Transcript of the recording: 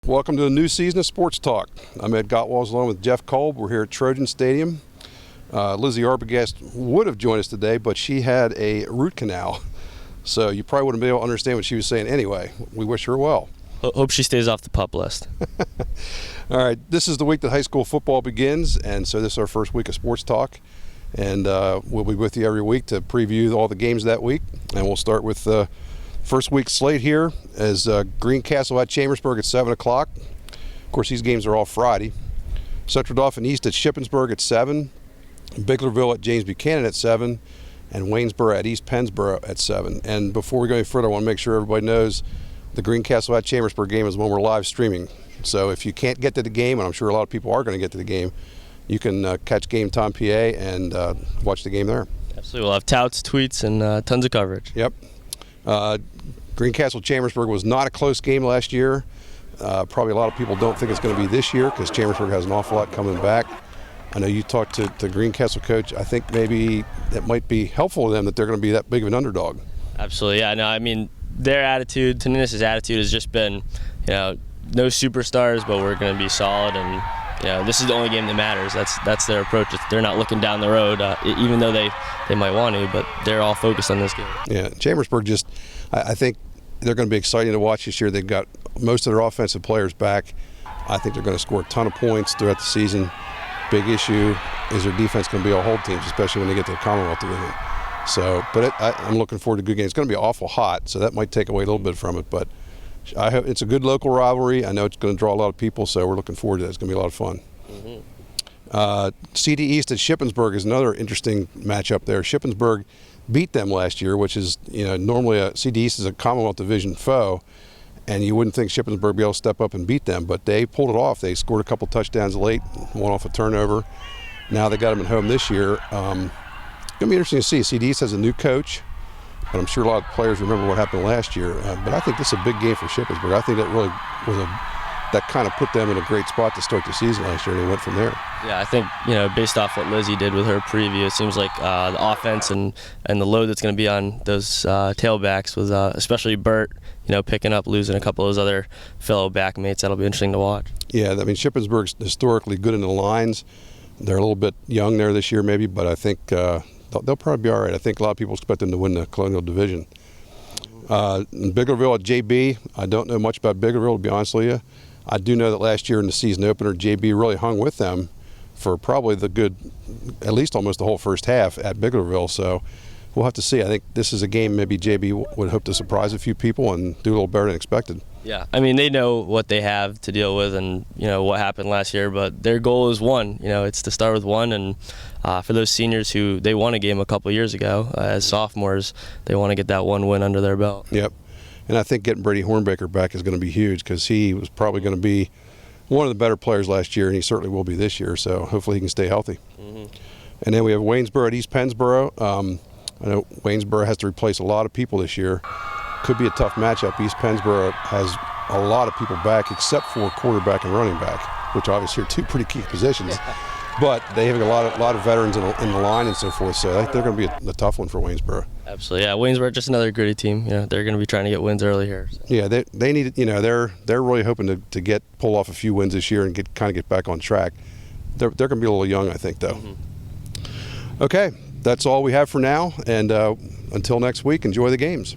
Welcome to the new season of Sports Talk. I'm Ed Gottwals along with Jeff Kolb. We're here at Trojan Stadium. Lizzie Arbogast would have joined us today, but she had a root canal, so you probably wouldn't be able to understand what she was saying anyway. We wish her well. Hope she stays off the PUP list. All right, this is the week that high school football begins, and so this is our first week of Sports Talk. And we'll be with you every week to preview all the games that week. And we'll start with the first week slate here as Greencastle at Chambersburg at 7 o'clock. Of course, these games are all Friday. Central Dauphin East at Shippensburg at 7. Biglerville at James Buchanan at 7. And Waynesboro at East Pennsboro at 7. And before we go any further, I want to make sure everybody knows the Greencastle at Chambersburg game is one we're live streaming. So if you can't get to the game, and I'm sure a lot of people are going to get to the game, you can catch Game Time PA and watch the game there. Absolutely. We'll have touts, tweets, and tons of coverage. Yep. Greencastle Chambersburg was not a close game last year. Probably a lot of people don't think it's going to be this year because Chambersburg has an awful lot coming back. I know you talked to the Greencastle coach. I think maybe that might be helpful to them that they're going to be that big of an underdog. Absolutely. Yeah. No, I mean, their attitude, Tonina's attitude has just been, no superstars, but we're going to be solid, and this is the only game that matters. That's their approach. They're not looking down the road, even though they might want to, but they're all focused on this game. Yeah, Chambersburg I think they're going to be exciting to watch this year. They've got most of their offensive players back. I think they're going to score a ton of points throughout the season. Big issue is their defense going to be all hold teams, especially when they get to the Commonwealth Division. So, but I'm looking forward to a good game. It's going to be awful hot, so that might take away a little bit from it, but I hope it's a good local rivalry. I know it's going to draw a lot of people, so we're looking forward to it. It's going to be a lot of fun. CD East at Shippensburg is another interesting matchup there. Shippensburg beat them last year, which is, normally CD East is a Commonwealth Division foe, and you wouldn't think Shippensburg would be able to step up and beat them, but they pulled it off. They scored a couple touchdowns late, one off a turnover. Now they got them at home this year. It's going to be interesting to see. CD East has a new coach. And I'm sure a lot of players remember what happened last year. But I think this is a big game for Shippensburg. I think that really was that kind of put them in a great spot to start the season last year, and they went from there. Yeah, I think, based off what Lizzie did with her preview, it seems like the offense and the load that's going to be on those tailbacks with especially Burt, picking up, losing a couple of those other fellow backmates. That'll be interesting to watch. Yeah, I mean, Shippensburg's historically good in the lines. They're a little bit young there this year maybe, but I think they'll probably be all right. I think a lot of people expect them to win the Colonial Division. Biglerville at JB, I don't know much about Biglerville, to be honest with you. I do know that last year in the season opener, JB really hung with them for probably at least almost the whole first half at Biglerville. So we'll have to see. I think this is a game maybe JB would hope to surprise a few people and do a little better than expected. Yeah, I mean, they know what they have to deal with and, what happened last year, but their goal is one. It's to start with one, and for those seniors who they won a game a couple of years ago as sophomores, they want to get that one win under their belt. Yep, and I think getting Brady Hornbaker back is going to be huge because he was probably going to be one of the better players last year, and he certainly will be this year, so hopefully he can stay healthy. And then we have Waynesboro at East Pennsboro. I know Waynesboro has to replace a lot of people this year. Could be a tough matchup. East Pennsboro has a lot of people back except for quarterback and running back, which obviously are two pretty key positions. But they have a lot of veterans in the line and so forth, so I think they're going to be a tough one for Waynesboro. Absolutely, yeah. Waynesboro just another gritty team. They're going to be trying to get wins early here. So. Yeah, they need. They're really hoping to pull off a few wins this year and get back on track. They're going to be a little young, I think, though. Okay, that's all we have for now, and until next week, enjoy the games.